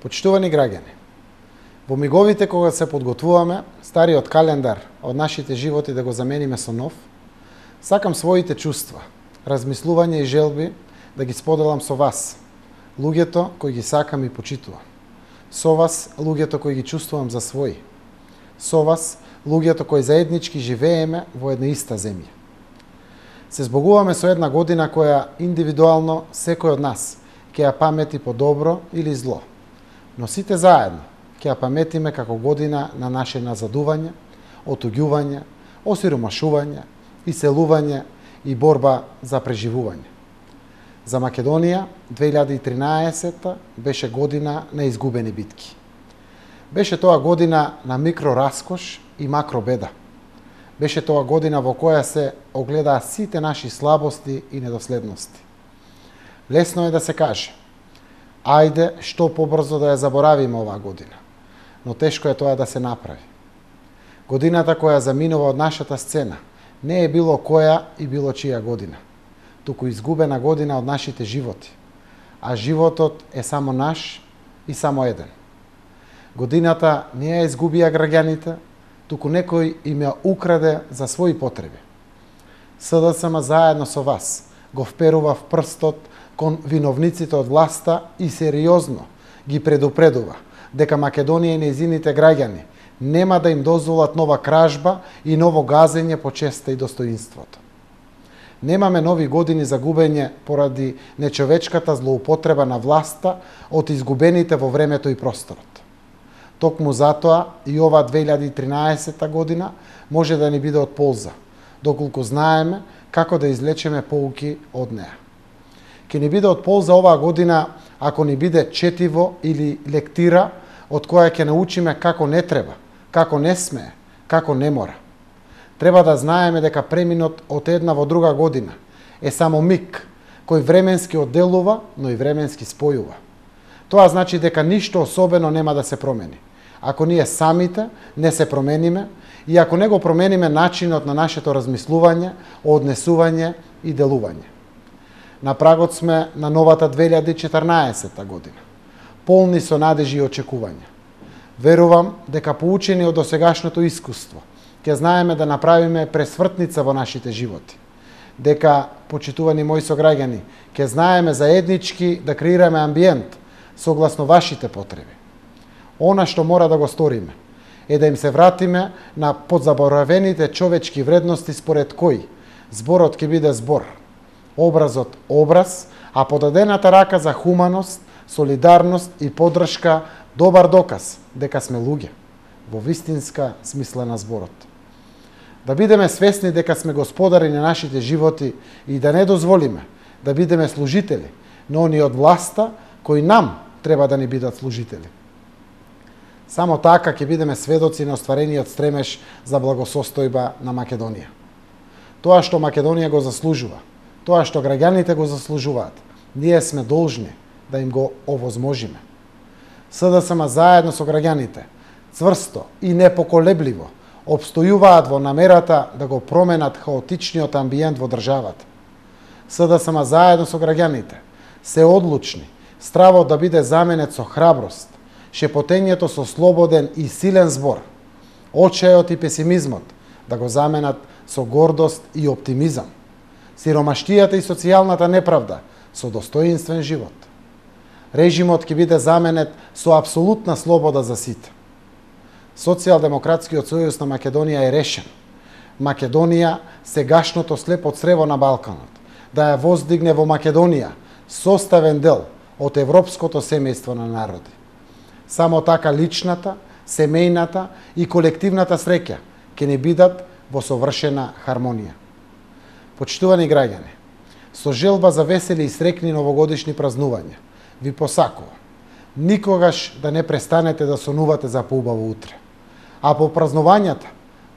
Почитувани граѓани, во миговите кога се подготвуваме стариот календар од нашите животи да го замениме со нов, сакам своите чувства, размислувања и желби да ги споделам со вас, луѓето кои ги сакам и почитувам. Со вас, луѓето кои ги чувствувам за своји. Со вас, луѓето кои заеднички живееме во една иста земја. Се збогуваме со една година која индивидуално секој од нас ќе ја памети по добро или зло. Но сите заедно ќе ја паметиме како година на наше назадување, отуѓување, осиромашување, иселување и борба за преживување. За Македонија 2013 беше година на изгубени битки. Беше тоа година на микрораскош и макробеда. Беше тоа година во која се огледаа сите наши слабости и недоследности. Лесно е да се каже: ајде што побрзо да ја заборавиме оваа година, но тешко е тоа да се направи. Годината која заминува од нашата сцена не е било која и било чија година, туку изгубена година од нашите животи, а животот е само наш и само еден. Годината не ја изгубија граѓаните, туку некој им ја украде за своји потреби. СДСМ заедно со вас го вперува в прстот кон виновниците од власта и сериозно ги предупредува дека Македонија и нејзините граѓани нема да им дозволат нова кражба и ново газење по честа и достоинството. Немаме нови години за губење поради нечовечката злоупотреба на власта од изгубените во времето и просторот. Токму затоа и ова 2013 година може да ни биде од полза, доколку знаеме како да излечеме поуки од неа. Ке ни биде од полза оваа година ако ни биде четиво или лектира од која ќе научиме како не треба, како не смее, како не мора. Треба да знаеме дека преминот од една во друга година е само миг кој временски одделува, но и временски спојува. Тоа значи дека ништо особено нема да се промени, ако ние самите не се промениме и ако не го промениме начинот на нашето размислување, однесување и делување. На прагот сме на новата 2014 година, полни со надежи и очекувања. Верувам дека поучени од досегашното искуство, ќе знаеме да направиме пресвртница во нашите животи. Дека, почитувани мои сограѓани, ќе знаеме заеднички да креираме амбиент согласно вашите потреби. Она што мора да го сториме е да им се вратиме на подзаборавените човечки вредности според кои зборот ќе биде збор, образот образ, а подадената рака за хуманост, солидарност и поддршка добар доказ дека сме луѓе, во вистинска смисла на зборот. Да бидеме свесни дека сме господари на нашите животи и да не дозволиме да бидеме служители на оние од власта кои нам треба да ни бидат служители. Само така ќе бидеме сведоци на остварениот стремеж за благосостојба на Македонија. Тоа што Македонија го заслужува, тоа што граѓаните го заслужуваат, ние сме должни да им го овозможиме. СДСМ заедно со граѓаните, цврсто и непоколебливо, обстојуваат во намерата да го променат хаотичниот амбиент во државата. СДСМ заедно со граѓаните се одлучни, стравот да биде заменет со храброст, шепотењето со слободен и силен збор, очајот и песимизмот да го заменат со гордост и оптимизам, сиромаштијата и социјалната неправда со достоинствен живот. Режимот ќе биде заменет со апсолутна слобода за сите. Социјалдемократскиот сојуз на Македонија е решен. Македонија, сегашното слепо црево на Балканот, да ја воздигне во Македонија составен дел од европското семејство на народи. Само така личната, семејната и колективната среќа ќе ни бидат во совршена хармонија. Почитувани граѓани, со желба за весели и срекни новогодишни празнувања, ви посакувам никогаш да не престанете да сонувате за поубаво утре, а по празнувањата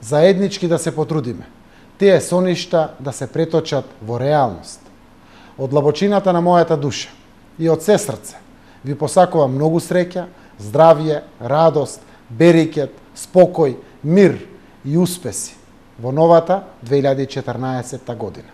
заеднички да се потрудиме, тие соништа да се преточат во реалност. Од длабочината на мојата душа и од се срце ви посакувам многу среќа, здравје, радост, берикет, спокој, мир и успеси во новата 2014 година.